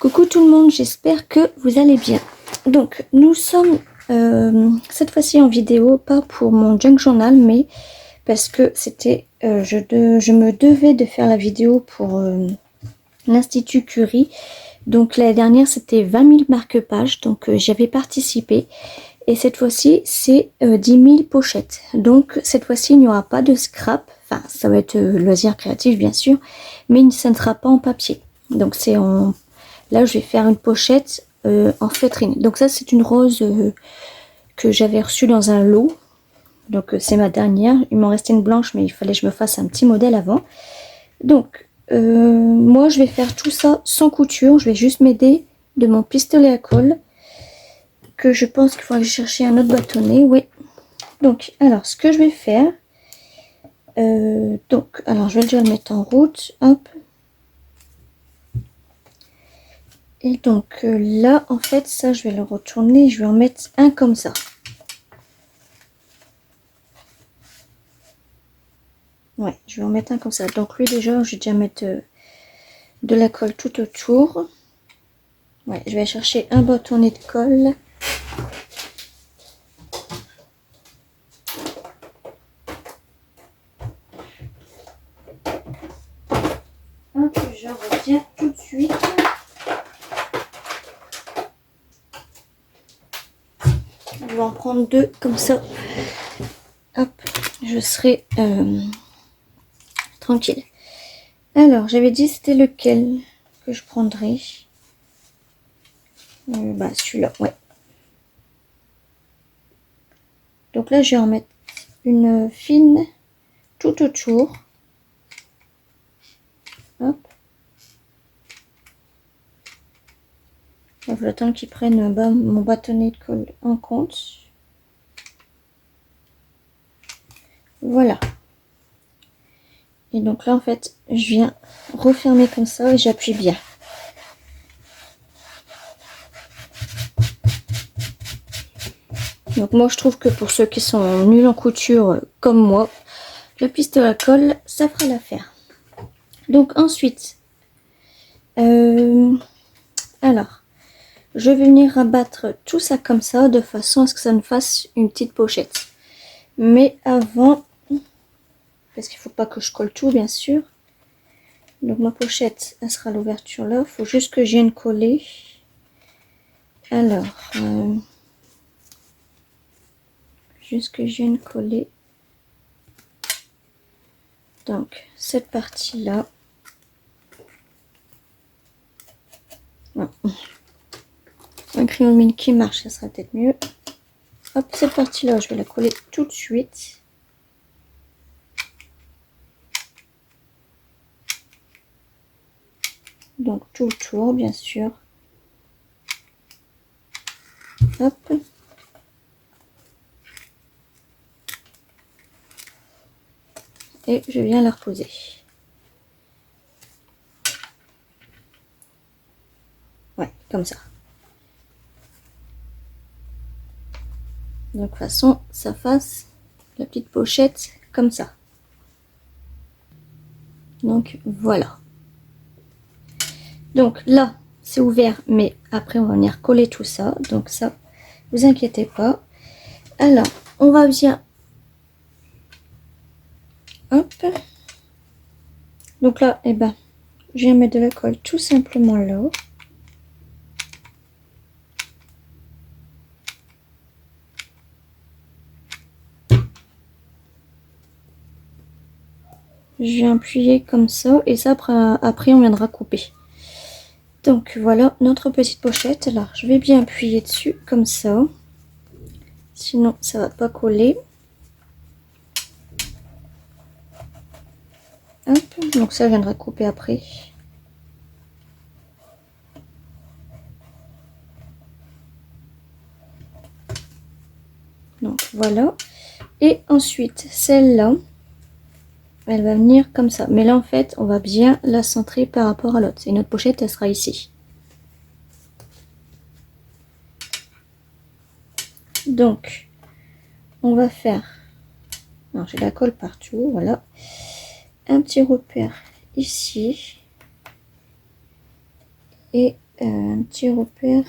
Coucou tout le monde, j'espère que vous allez bien. Donc nous sommes cette fois-ci en vidéo, pas pour mon junk journal, mais parce que c'était, je me devais de faire la vidéo pour l'Institut Curie. Donc l'année dernière c'était 20 000 marque-pages, donc j'avais participé. Et cette fois-ci c'est 10 000 pochettes. Donc cette fois-ci il n'y aura pas de scrap, enfin ça va être loisir créatif bien sûr, mais ça ne sera pas en papier. Donc c'est en... Là, je vais faire une pochette en feutrine. Donc ça, c'est une rose que j'avais reçue dans un lot. Donc c'est ma dernière. Il m'en restait une blanche, mais il fallait que je me fasse un petit modèle avant. Donc, moi, je vais faire tout ça sans couture. Je vais juste m'aider de mon pistolet à colle. Que je pense qu'il faudra chercher un autre bâtonnet. Oui. Donc, alors, ce que je vais faire... alors, je vais déjà le mettre en route. Hop. Et donc là, en fait, ça, je vais le retourner. Je vais en mettre un comme ça. Ouais, je vais en mettre un comme ça. Donc lui, déjà, je vais déjà mettre de la colle tout autour. Ouais, je vais chercher un bâtonnet de colle. Hop, je reviens tout de suite. Je vais en prendre deux comme ça. Hop, je serai tranquille. Alors, j'avais dit c'était lequel que je prendrais. Bah, celui-là, ouais. Donc là, je vais en mettre une fine tout autour. Hop. Donc, j'attends qu'ils prennent mon bâtonnet de colle en compte. Voilà. Et donc là, en fait, je viens refermer comme ça et j'appuie bien. Donc moi, je trouve que pour ceux qui sont nuls en couture comme moi, le pistolet à colle, ça fera l'affaire. Donc ensuite, alors, je vais venir rabattre tout ça comme ça, de façon à ce que ça me fasse une petite pochette. Mais avant, parce qu'il ne faut pas que je colle tout, bien sûr. Donc ma pochette, elle sera l'ouverture là. Il faut juste que je vienne coller. Alors, juste que je vienne coller. Donc, cette partie-là. Un crayon mine qui marche, ça sera peut-être mieux. Hop, cette partie-là, je vais la coller tout de suite. Donc, tout le tour, bien sûr. Hop. Et je viens la reposer. Ouais, comme ça. Donc, de toute façon, ça fasse la petite pochette comme ça. Donc, voilà. Donc, là, c'est ouvert, mais après, on va venir coller tout ça. Donc, ça, vous inquiétez pas. Alors, on va bien... Hop. Donc là, eh ben, je viens mettre de la colle tout simplement là. Je viens appuyer comme ça et ça après on viendra couper. Donc voilà notre petite pochette. Alors je vais bien appuyer dessus comme ça. Sinon ça va pas coller. Hop, donc ça je viendrai couper après. Donc voilà. Et ensuite celle-là, elle va venir comme ça. Mais là en fait on va bien la centrer par rapport à l'autre. Et notre pochette elle sera ici. Donc on va faire... Non, j'ai de la colle partout, voilà. Un petit repère ici. Et un petit repère.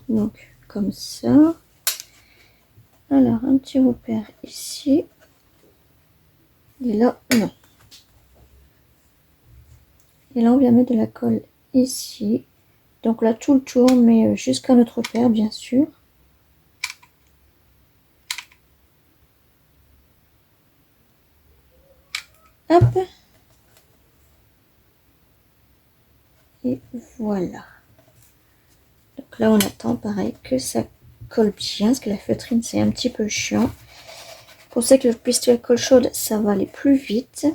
Donc comme ça. Alors un petit repère ici. Et là, non. Et là, on vient mettre de la colle ici. Donc là, tout le tour, mais jusqu'à notre repère, bien sûr. Hop. Et voilà. Donc là, on attend pareil que ça colle bien, parce que la feutrine, c'est un petit peu chiant. Pour ça que le pistolet à colle chaude, ça va aller plus vite.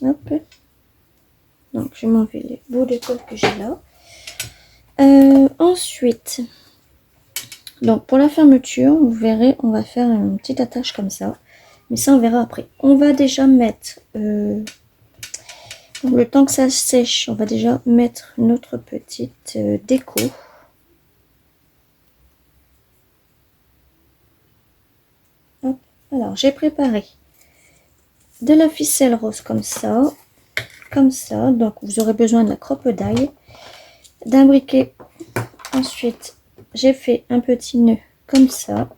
Hop. Donc, je vais m'enlever les bouts de colle que j'ai là. Ensuite, donc pour la fermeture, vous verrez, on va faire une petite attache comme ça. Mais ça, on verra après. On va déjà mettre, le temps que ça sèche, on va déjà mettre notre petite déco. Hop. Alors, j'ai préparé de la ficelle rose comme ça. Donc vous aurez besoin de la croppe d'ail, d'un briquet. Ensuite, j'ai fait un petit nœud comme ça.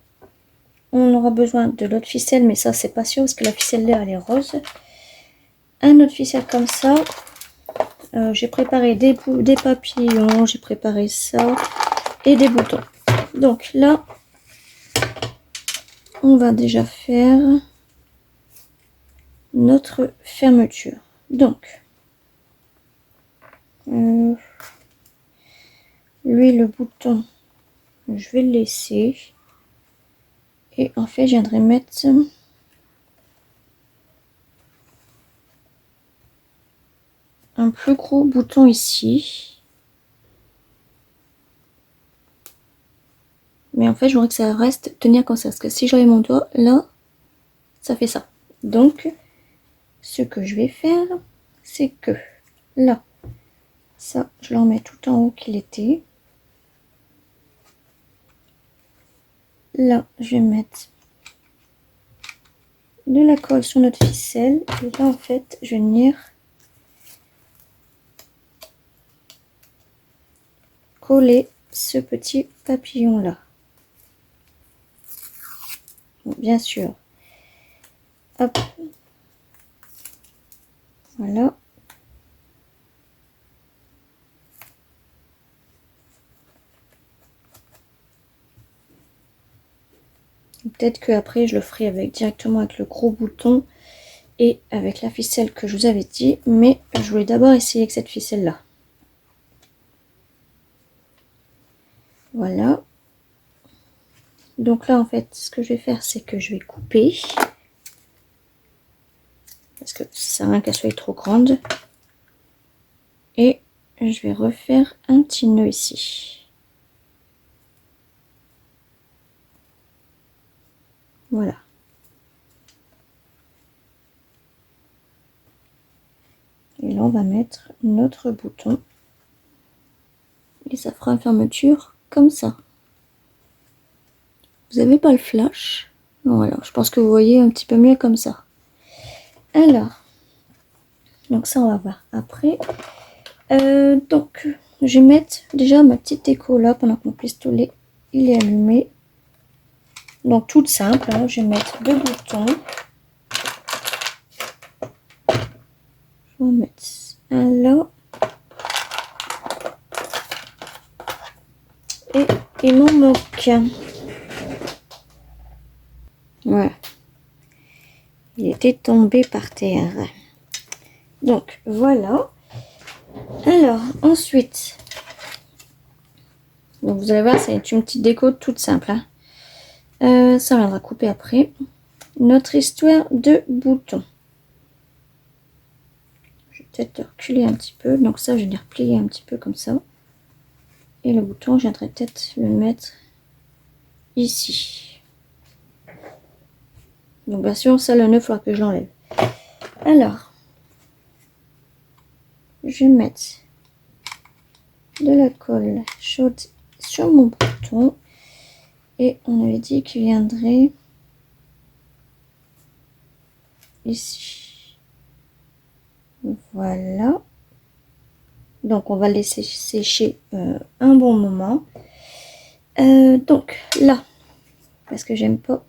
On aura besoin de l'autre ficelle, mais ça c'est pas sûr parce que la ficelle là elle est rose. Un autre ficelle comme ça. J'ai préparé des papillons, j'ai préparé ça et des boutons. Donc là, on va déjà faire notre fermeture. Donc, lui le bouton, je vais le laisser. Et en fait, je viendrai mettre un plus gros bouton ici. Mais en fait, je voudrais que ça reste tenir comme ça. Parce que si j'avais mon doigt là, ça fait ça. Donc, ce que je vais faire, c'est que là, ça, je l'en mets tout en haut qu'il était. Là, je vais mettre de la colle sur notre ficelle. Et là, en fait, je vais venir coller ce petit papillon là. Bon, bien sûr. Hop. Voilà. Peut-être que après je le ferai directement avec le gros bouton et avec la ficelle que je vous avais dit, mais je voulais d'abord essayer avec cette ficelle là. Voilà. Donc là en fait ce que je vais faire c'est que je vais couper parce que ça sert à rien qu'elle soit trop grande et je vais refaire un petit nœud ici. Voilà. Et là on va mettre notre bouton et ça fera une fermeture comme ça. Vous n'avez pas le flash? Voilà, je pense que vous voyez un petit peu mieux comme ça. Alors, donc ça on va voir après. Donc je vais mettre déjà ma petite déco là pendant que mon pistolet il est allumé. Donc toute simple, hein, je vais mettre deux boutons. Je vais en mettre un là. Et il m'en manque. Voilà. Il était tombé par terre. Donc voilà. Alors ensuite, donc vous allez voir, c'est une petite déco toute simple. Hein. Ça on viendra couper après. Notre histoire de boutons. Je vais peut-être reculer un petit peu. Donc ça, je vais les replier un petit peu comme ça. Et le bouton, je viendrai peut-être le mettre ici. Donc bien sûr, ça le nœud, il faudra que je l'enlève. Alors, je vais mettre de la colle chaude sur mon bouton. Et on avait dit qu'il viendrait ici. Voilà. Donc on va laisser sécher un bon moment. Donc là, parce que j'aime pas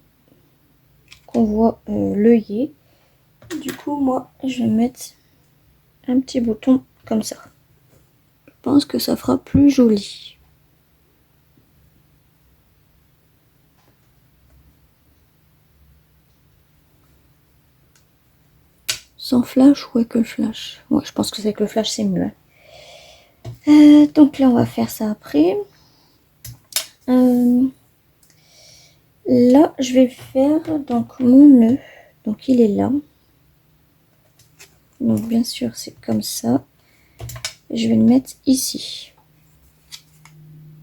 qu'on voit l'œillet, du coup moi je vais mettre un petit bouton comme ça. Je pense que ça fera plus joli. Sans flash ou avec le flash? Ouais, je pense que c'est avec le flash, c'est mieux. Donc là, on va faire ça après. Là, je vais faire donc mon nœud. Donc il est là. Donc bien sûr, c'est comme ça. Je vais le mettre ici.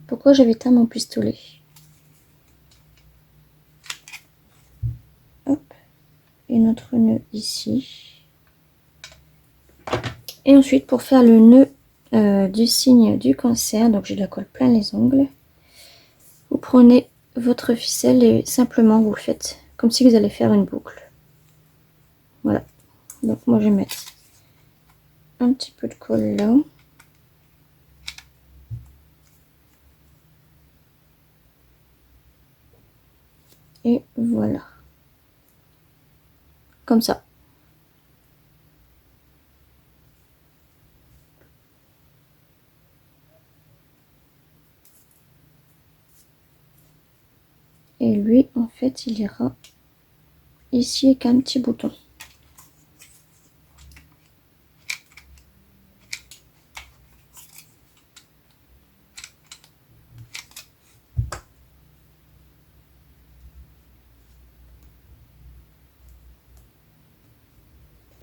Pourquoi j'avais éteint mon pistolet? Hop. Et notre nœud ici. Et ensuite, pour faire le nœud du signe du cancer, donc j'ai de la colle plein les ongles. Vous prenez votre ficelle et simplement vous faites comme si vous allez faire une boucle. Voilà. Donc moi je vais mettre un petit peu de colle là. Et voilà. Comme ça. Et lui, en fait, il ira ici avec un petit bouton.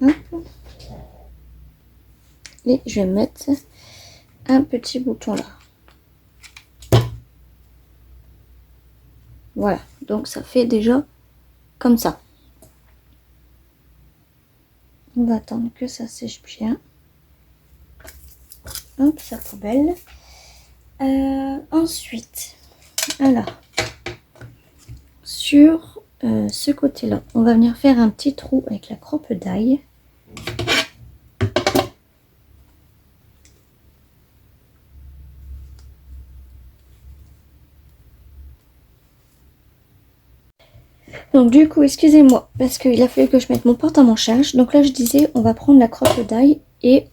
Hop. Et je vais mettre un petit bouton là. Voilà. Donc ça fait déjà comme ça. On va attendre que ça sèche bien. Hop, sa poubelle. Ensuite, alors, sur ce côté-là, on va venir faire un petit trou avec la croppe d'ail. Donc du coup, excusez-moi, parce qu'il a fallu que je mette mon porte-à-manchage. Donc là, je disais, on va prendre la croppe d'ail et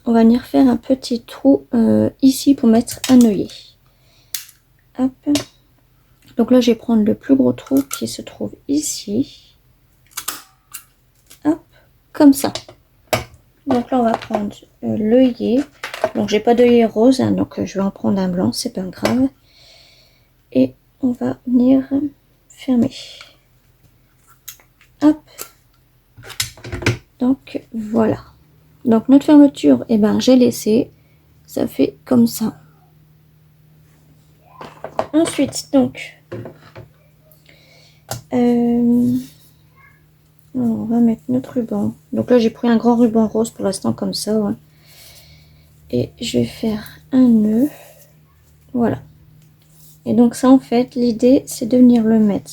on va venir faire un petit trou ici pour mettre un œillet. Hop. Donc là, je vais prendre le plus gros trou qui se trouve ici. Hop, comme ça. Donc là, on va prendre l'œillet. Donc j'ai pas d'œillet rose, hein, donc je vais en prendre un blanc, c'est pas grave. Et on va venir fermer. Hop. Donc voilà. Donc notre fermeture, eh ben, j'ai laissé. Ça fait comme ça. Ensuite, donc, on va mettre notre ruban. Donc là, j'ai pris un grand ruban rose pour l'instant comme ça. Ouais. Et je vais faire un nœud. Voilà. Et donc ça, en fait, l'idée, c'est de venir le mettre.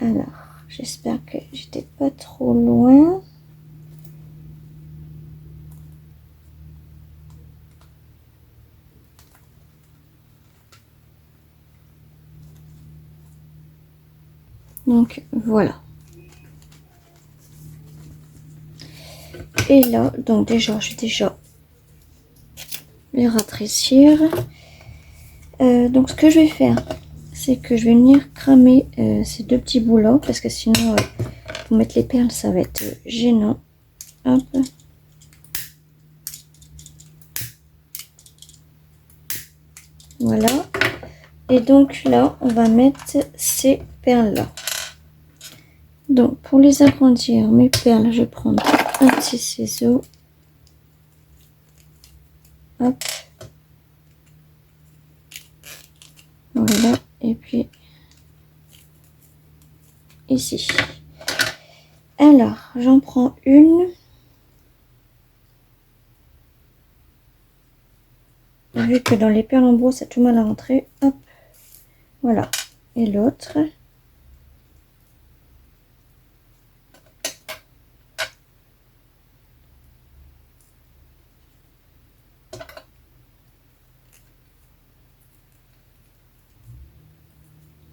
Alors, j'espère que j'étais pas trop loin. Donc voilà. Et là, donc déjà, je vais déjà les ratrécir. Donc ce que je vais faire, c'est que je vais venir cramer ces deux petits bouts là, parce que sinon, pour mettre les perles, ça va être gênant. Hop. Voilà. Et donc là, on va mettre ces perles là. Donc pour les agrandir, mes perles, je vais prendre un petit ciseau. Hop. Voilà. Et puis ici. Alors, j'en prends une. Vu que dans les perles en gros, ça a tout mal à rentrer. Hop. Voilà. Et l'autre.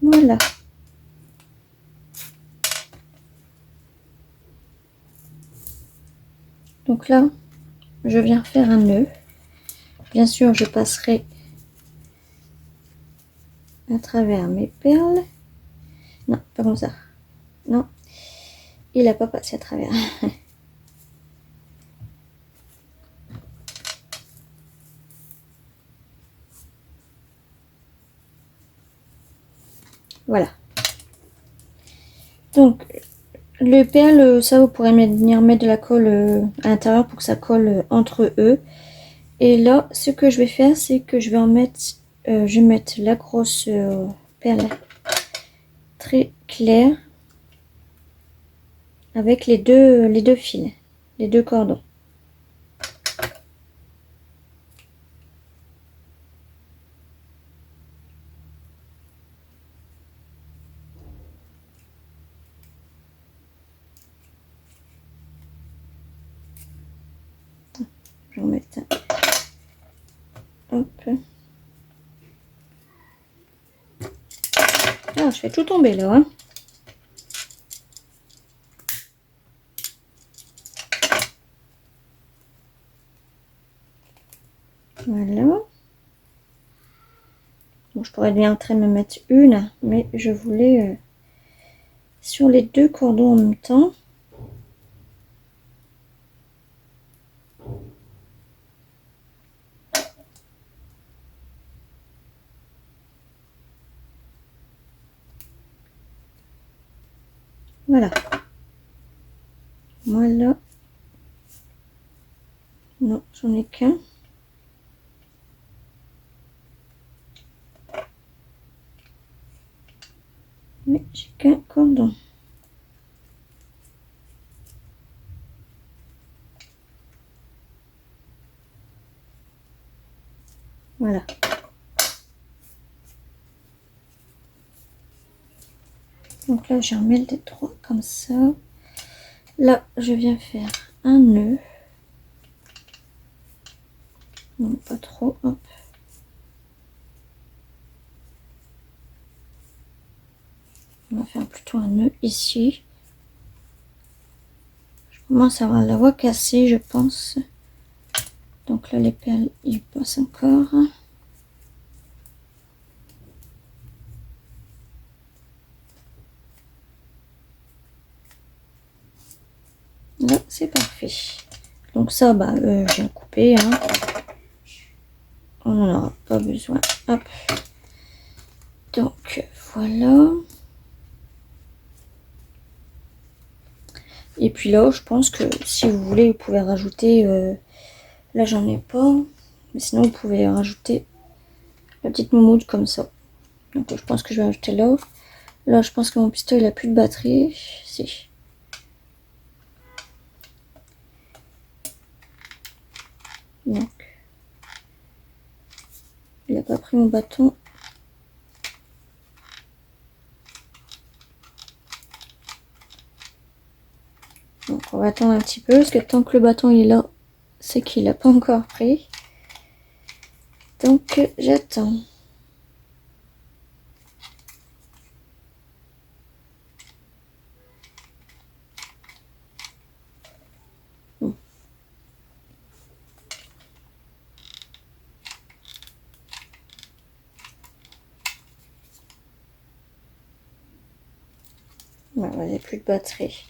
Voilà. Donc là, je viens faire un nœud. Bien sûr, je passerai à travers mes perles. Non, pas comme ça. Non, il n'a pas passé à travers. Voilà. Donc, le perle, ça vous pourrez venir mettre de la colle à l'intérieur pour que ça colle entre eux. Et là, ce que je vais faire, c'est que je vais en mettre, je vais mettre la grosse perle très claire avec les deux fils, les deux cordons. Je vais en mettre ça. Hop. Ah, je fais tout tomber là. Hein. Voilà. Bon, je pourrais bien très me mettre une, mais je voulais sur les deux cordons en même temps. Voilà. Voilà. Non, j'en ai qu'un. Mais j'ai qu'un cordon. Voilà. Donc là, j'en mets les trois comme ça. Là, je viens faire un nœud. Non, pas trop. Hop. On va faire plutôt un nœud ici. Je commence à avoir la voie cassée, je pense. Donc là, les perles, ils passent encore. Là, c'est parfait. Donc ça, bah, je viens couper. Hein. On n'en aura pas besoin. Hop. Donc, voilà. Et puis là, je pense que si vous voulez, vous pouvez rajouter... là, j'en ai pas. Mais sinon, vous pouvez rajouter la petite moumoute comme ça. Donc, je pense que je vais ajouter là. Là, je pense que mon pistolet, il a plus de batterie. Si. Donc, il n'a pas pris mon bâton. Donc, on va attendre un petit peu. Parce que tant que le bâton il est là, c'est qu'il n'a pas encore pris. Donc, j'attends. Voilà, il n'y a plus de batterie.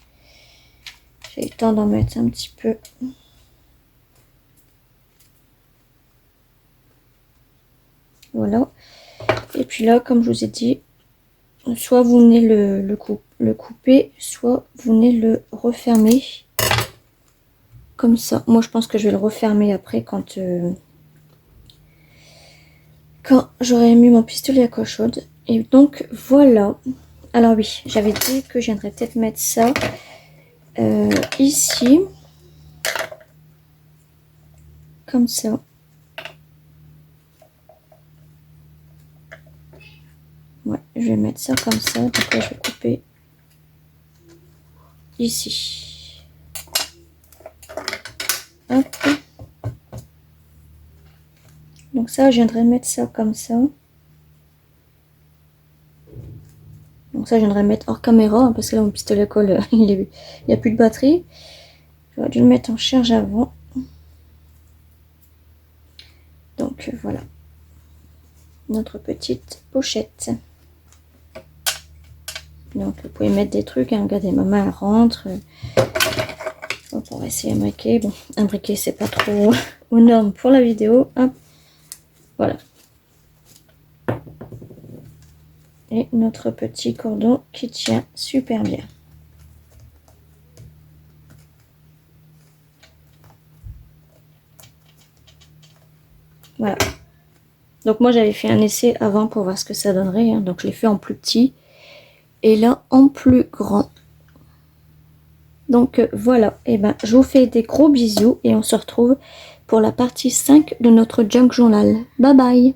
J'ai eu le temps d'en mettre un petit peu. Voilà. Et puis là, comme je vous ai dit, soit vous venez le couper, soit vous venez le refermer. Comme ça. Moi, je pense que je vais le refermer après quand j'aurai mis mon pistolet à coche chaude. Et donc, voilà. Alors oui, j'avais dit que je viendrais peut-être mettre ça ici. Comme ça. Ouais. mettre ça comme ça. Donc là, je vais couper ici. Hop. Donc ça, je viendrai mettre ça comme ça. Donc ça, je viendrai mettre hors caméra, hein, parce que là, mon pistolet colle, il n'y a plus de batterie. J'aurais dû le mettre en charge avant. Donc voilà. Notre petite pochette. Donc vous pouvez mettre des trucs, hein. Regardez, ma main elle rentre. On va essayer un briquet. Bon, un briquet c'est pas trop aux normes pour la vidéo. Hop. Voilà. Et notre petit cordon qui tient super bien. Voilà. Donc moi j'avais fait un essai avant pour voir ce que ça donnerait. Hein. Donc je l'ai fait en plus petit. Et là en plus grand. Donc voilà. Et ben je vous fais des gros bisous. Et on se retrouve pour la partie 5 de notre junk journal. Bye bye.